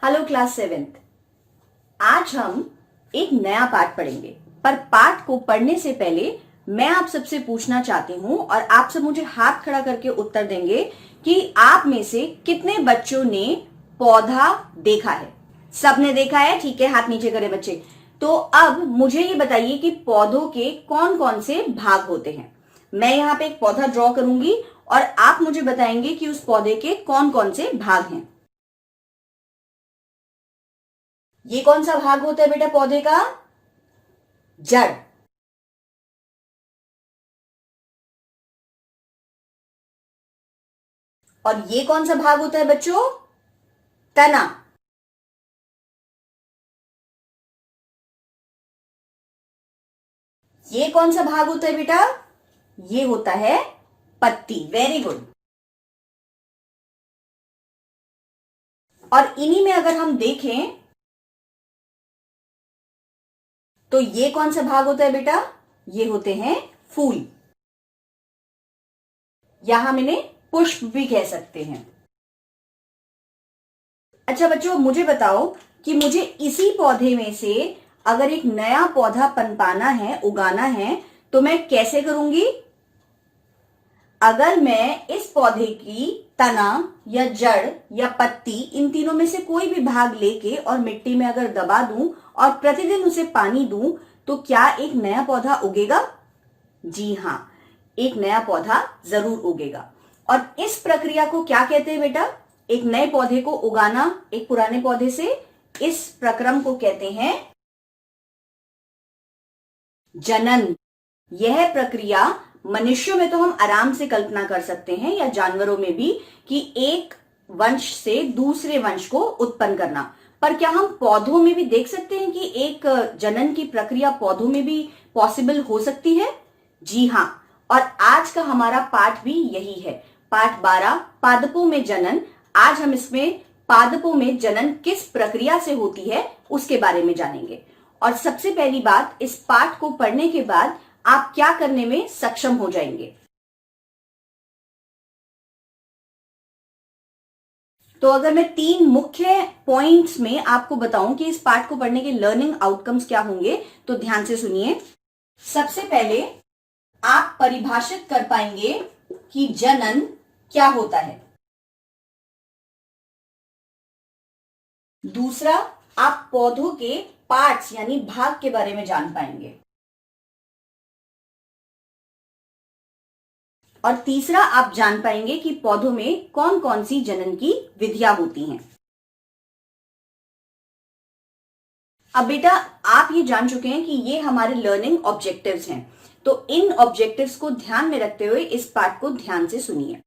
Hello class 7th। आज हम एक नया पाठ पढ़ेंगे, पर पाठ को पढ़ने से पहले मैं आप सबसे पूछना चाहती हूँ और आप सब मुझे हाथ खड़ा करके उत्तर देंगे कि आप में से कितने बच्चों ने पौधा देखा है। सबने देखा है? ठीक है, हाथ नीचे करें बच्चे। तो अब मुझे ये बताइए कि पौधों के कौन कौन से भाग होते हैं। मैं यहाँ पे एक पौधा ड्रॉ करूंगी और आप मुझे बताएंगे कि उस पौधे के कौन कौन से भाग हैं। ये कौन सा भाग होता है बेटा पौधे का? जड़। और ये कौन सा भाग होता है बच्चों? तना। ये कौन सा भाग होता है बेटा? ये होता है पत्ती। Very good. और इन्हीं में अगर हम देखें तो ये कौन सा भाग होता है बेटा? ये होते हैं फूल, या हम इन्हें पुष्प भी कह सकते हैं। अच्छा बच्चों, मुझे बताओ कि मुझे इसी पौधे में से अगर एक नया पौधा पनपाना है, उगाना है, तो मैं कैसे करूंगी? अगर मैं इस पौधे की तना या जड़ या पत्ती, इन तीनों में से कोई भी भाग लेके और मिट्टी में अगर दबा दूं और प्रतिदिन उसे पानी दूं, तो क्या एक नया पौधा उगेगा? जी हाँ, एक नया पौधा जरूर उगेगा। और इस प्रक्रिया को क्या कहते हैं बेटा? एक नए पौधे को उगाना एक पुराने पौधे से, इस प्रक्रम को कहते हैं जनन। यह प्रक्रिया मनुष्यों में तो हम आराम से कल्पना कर सकते हैं, या जानवरों में भी, कि एक वंश से दूसरे वंश को उत्पन्न करना। पर क्या हम पौधों में भी देख सकते हैं कि एक जनन की प्रक्रिया पौधों में भी पॉसिबल हो सकती है? जी हाँ। और आज का हमारा पाठ भी यही है, पाठ 12, पादपों में जनन। आज हम इसमें पादपों में जनन किस प्रक्रिया से होती है उसके बारे में जानेंगे। और सबसे पहली बात, इस पाठ को पढ़ने के बाद आप क्या करने में सक्षम हो जाएंगे। तो अगर मैं 3 मुख्य पॉइंट्स में आपको बताऊं कि इस पाठ को पढ़ने के लर्निंग आउटकम्स क्या होंगे, तो ध्यान से सुनिए। सबसे पहले आप परिभाषित कर पाएंगे कि जनन क्या होता है। दूसरा, आप पौधों के पार्ट्स यानी भाग के बारे में जान पाएंगे। और तीसरा, आप जान पाएंगे कि पौधों में कौन कौन सी जनन की विधियां होती हैं। अब बेटा, आप ये जान चुके हैं कि ये हमारे लर्निंग ऑब्जेक्टिव्स हैं, तो इन ऑब्जेक्टिव्स को ध्यान में रखते हुए इस पाठ को ध्यान से सुनिए।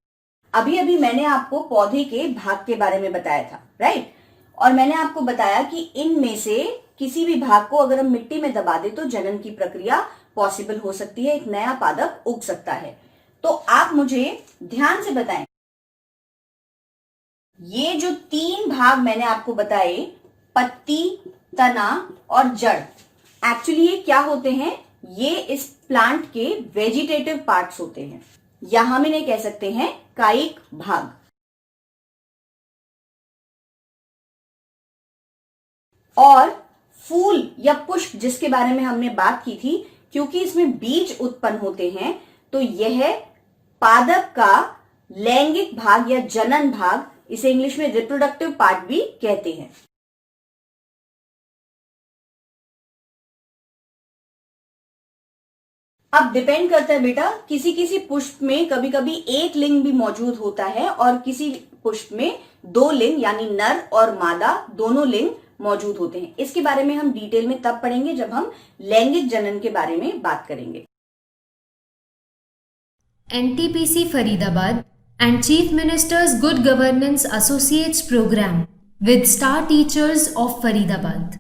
अभी अभी मैंने आपको पौधे के भाग के बारे में बताया था, राइट? और मैंने आपको बताया कि इनमें से किसी भी भाग को अगर हम मिट्टी में दबा दे तो जनन की प्रक्रिया पॉसिबल हो सकती है, एक नया पादप उग सकता है। तो आप मुझे ध्यान से बताएं, ये जो 3 भाग मैंने आपको बताए, पत्ती, तना और जड़, एक्चुअली ये क्या होते हैं? ये इस प्लांट के वेजिटेटिव पार्ट्स होते हैं, या हम इन्हें कह सकते हैं कायिक भाग। और फूल या पुष्प जिसके बारे में हमने बात की थी, क्योंकि इसमें बीज उत्पन्न होते हैं, तो यह पादप का लैंगिक भाग या जनन भाग, इसे इंग्लिश में रिप्रोडक्टिव पार्ट भी कहते हैं। अब डिपेंड करता है बेटा, किसी किसी पुष्प में कभी कभी एक लिंग भी मौजूद होता है और किसी पुष्प में 2 लिंग यानी नर और मादा दोनों लिंग मौजूद होते हैं। इसके बारे में हम डिटेल में तब पढ़ेंगे जब हम लैंगिक जनन के बारे में बात करेंगे। NTPC Faridabad and Chief Minister's Good Governance Associates Program with Star Teachers of Faridabad.